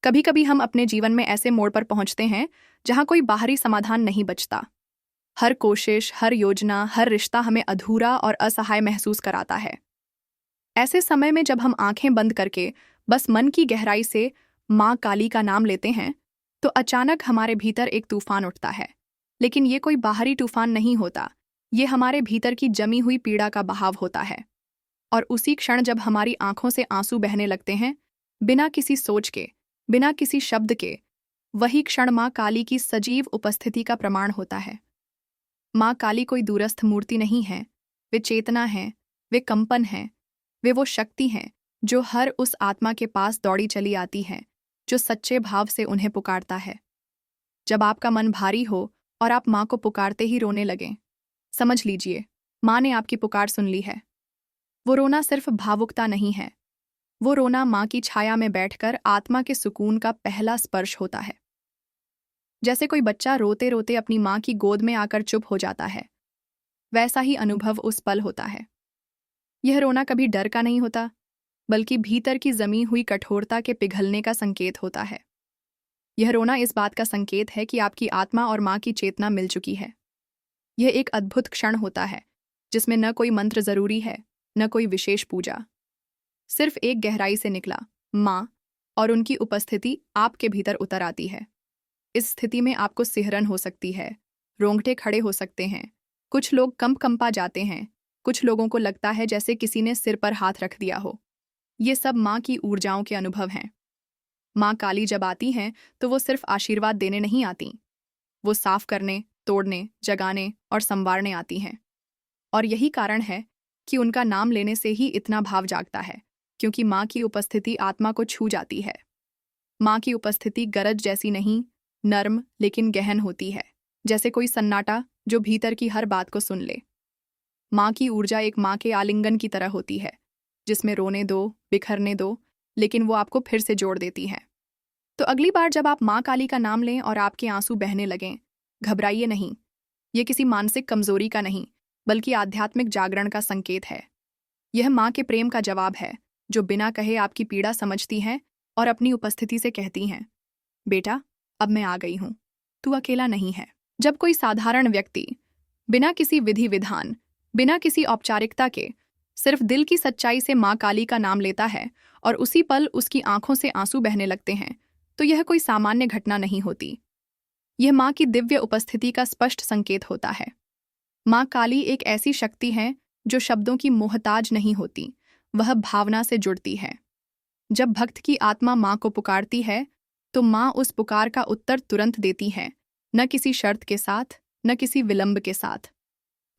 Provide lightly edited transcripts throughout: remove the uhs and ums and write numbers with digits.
कभी कभी हम अपने जीवन में ऐसे मोड़ पर पहुंचते हैं जहां कोई बाहरी समाधान नहीं बचता। हर कोशिश, हर योजना, हर रिश्ता हमें अधूरा और असहाय महसूस कराता है। ऐसे समय में जब हम आंखें बंद करके बस मन की गहराई से माँ काली का नाम लेते हैं, तो अचानक हमारे भीतर एक तूफान उठता है। लेकिन ये कोई बाहरी तूफान नहीं होता, ये हमारे भीतर की जमी हुई पीड़ा का बहाव होता है। और उसी क्षण जब हमारी आंखों से आंसू बहने लगते हैं, बिना किसी सोच के, बिना किसी शब्द के, वही क्षण माँ काली की सजीव उपस्थिति का प्रमाण होता है। माँ काली कोई दूरस्थ मूर्ति नहीं है, वे चेतना हैं, वे कंपन हैं, वे वो शक्ति हैं जो हर उस आत्मा के पास दौड़ी चली आती है जो सच्चे भाव से उन्हें पुकारता है। जब आपका मन भारी हो और आप माँ को पुकारते ही रोने लगें, समझ लीजिए माँ ने आपकी पुकार सुन ली है। वो रोना सिर्फ भावुकता नहीं है, वो रोना माँ की छाया में बैठकर आत्मा के सुकून का पहला स्पर्श होता है। जैसे कोई बच्चा रोते रोते अपनी माँ की गोद में आकर चुप हो जाता है, वैसा ही अनुभव उस पल होता है। यह रोना कभी डर का नहीं होता, बल्कि भीतर की जमी हुई कठोरता के पिघलने का संकेत होता है। यह रोना इस बात का संकेत है कि आपकी आत्मा और माँ की चेतना मिल चुकी है। यह एक अद्भुत क्षण होता है जिसमें न कोई मंत्र जरूरी है, न कोई विशेष पूजा, सिर्फ एक गहराई से निकला माँ और उनकी उपस्थिति आपके भीतर उतर आती है। इस स्थिति में आपको सिहरन हो सकती है, रोंगटे खड़े हो सकते हैं, कुछ लोग कंपा जाते हैं, कुछ लोगों को लगता है जैसे किसी ने सिर पर हाथ रख दिया हो। ये सब माँ की ऊर्जाओं के अनुभव हैं। माँ काली जब आती हैं तो वो सिर्फ आशीर्वाद देने नहीं आती, वो साफ करने, तोड़ने, जगाने और संवारने आती हैं। और यही कारण है कि उनका नाम लेने से ही इतना भाव जागता है, क्योंकि माँ की उपस्थिति आत्मा को छू जाती है। माँ की उपस्थिति गरज जैसी नहीं, नर्म लेकिन गहन होती है, जैसे कोई सन्नाटा जो भीतर की हर बात को सुन ले। माँ की ऊर्जा एक माँ के आलिंगन की तरह होती है, जिसमें रोने दो, बिखरने दो, लेकिन वो आपको फिर से जोड़ देती है। तो अगली बार जब आप माँ काली का नाम लें और आपके आंसू बहने लगें, घबराइए नहीं। ये किसी मानसिक कमजोरी का नहीं, बल्कि आध्यात्मिक जागरण का संकेत है। यह माँ के प्रेम का जवाब है, जो बिना कहे आपकी पीड़ा समझती हैं और अपनी उपस्थिति से कहती हैं, बेटा, अब मैं आ गई हूँ, तू अकेला नहीं है। जब कोई साधारण व्यक्ति बिना किसी विधि विधान, बिना किसी औपचारिकता के, सिर्फ दिल की सच्चाई से माँ काली का नाम लेता है और उसी पल उसकी आंखों से आंसू बहने लगते हैं, तो यह कोई सामान्य घटना नहीं होती। यह माँ की दिव्य उपस्थिति का स्पष्ट संकेत होता है। माँ काली एक ऐसी शक्ति है जो शब्दों की मोहताज नहीं होती, वह भावना से जुड़ती है। जब भक्त की आत्मा माँ को पुकारती है, तो माँ उस पुकार का उत्तर तुरंत देती है, न किसी शर्त के साथ, न किसी विलंब के साथ।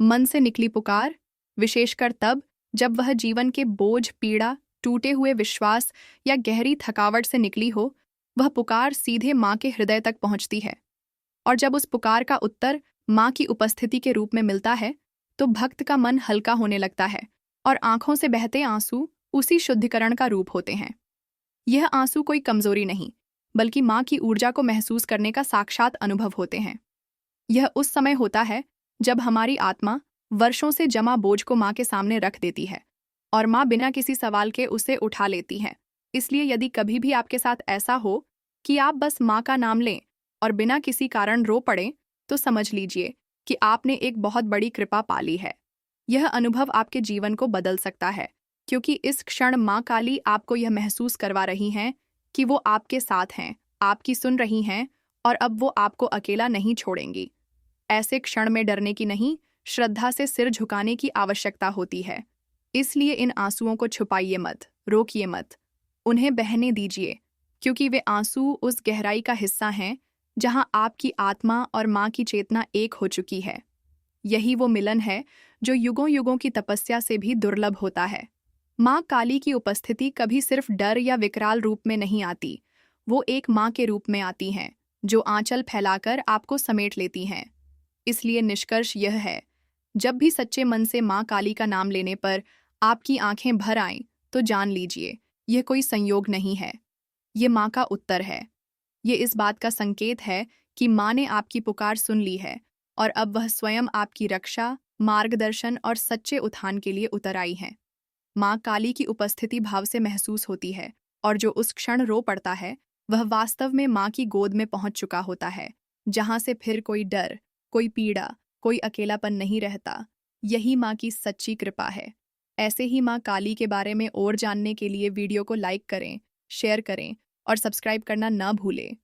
मन से निकली पुकार, विशेषकर तब जब वह जीवन के बोझ, पीड़ा, टूटे हुए विश्वास या गहरी थकावट से निकली हो, वह पुकार सीधे माँ के हृदय तक पहुँचती है। और जब उस पुकार का उत्तर माँ की उपस्थिति के रूप में मिलता है, तो भक्त का मन हल्का होने लगता है और आंखों से बहते आंसू उसी शुद्धिकरण का रूप होते हैं। यह आंसू कोई कमजोरी नहीं, बल्कि माँ की ऊर्जा को महसूस करने का साक्षात अनुभव होते हैं। यह उस समय होता है जब हमारी आत्मा वर्षों से जमा बोझ को माँ के सामने रख देती है और माँ बिना किसी सवाल के उसे उठा लेती है। इसलिए यदि कभी भी आपके साथ ऐसा हो कि आप बस माँ का नाम लें और बिना किसी कारण रो पड़ें, तो समझ लीजिए कि आपने एक बहुत बड़ी कृपा पाली है। यह अनुभव आपके जीवन को बदल सकता है, क्योंकि इस क्षण माँ काली आपको यह महसूस करवा रही हैं कि वो आपके साथ हैं, आपकी सुन रही हैं और अब वो आपको अकेला नहीं छोड़ेंगी। ऐसे क्षण में डरने की नहीं, श्रद्धा से सिर झुकाने की आवश्यकता होती है। इसलिए इन आंसुओं को छुपाइए मत, रोकिए मत, उन्हें बहने दीजिए, क्योंकि वे आंसू उस गहराई का हिस्सा हैं जहां आपकी आत्मा और माँ की चेतना एक हो चुकी है। यही वो मिलन है जो युगों युगों की तपस्या से भी दुर्लभ होता है। माँ काली की उपस्थिति कभी सिर्फ डर या विकराल रूप में नहीं आती, वो एक माँ के रूप में आती हैं, जो आंचल फैलाकर आपको समेट लेती हैं। इसलिए निष्कर्ष यह है, जब भी सच्चे मन से माँ काली का नाम लेने पर आपकी आंखें भर आएं, तो जान लीजिए यह कोई संयोग नहीं है, ये माँ का उत्तर है। ये इस बात का संकेत है कि माँ ने आपकी पुकार सुन ली है और अब वह स्वयं आपकी रक्षा, मार्गदर्शन और सच्चे उत्थान के लिए उतर आई हैं। माँ काली की उपस्थिति भाव से महसूस होती है, और जो उस क्षण रो पड़ता है वह वास्तव में माँ की गोद में पहुंच चुका होता है, जहां से फिर कोई डर, कोई पीड़ा, कोई अकेलापन नहीं रहता। यही माँ की सच्ची कृपा है। ऐसे ही माँ काली के बारे में और जानने के लिए वीडियो को लाइक करें, शेयर करें और सब्सक्राइब करना न भूलें।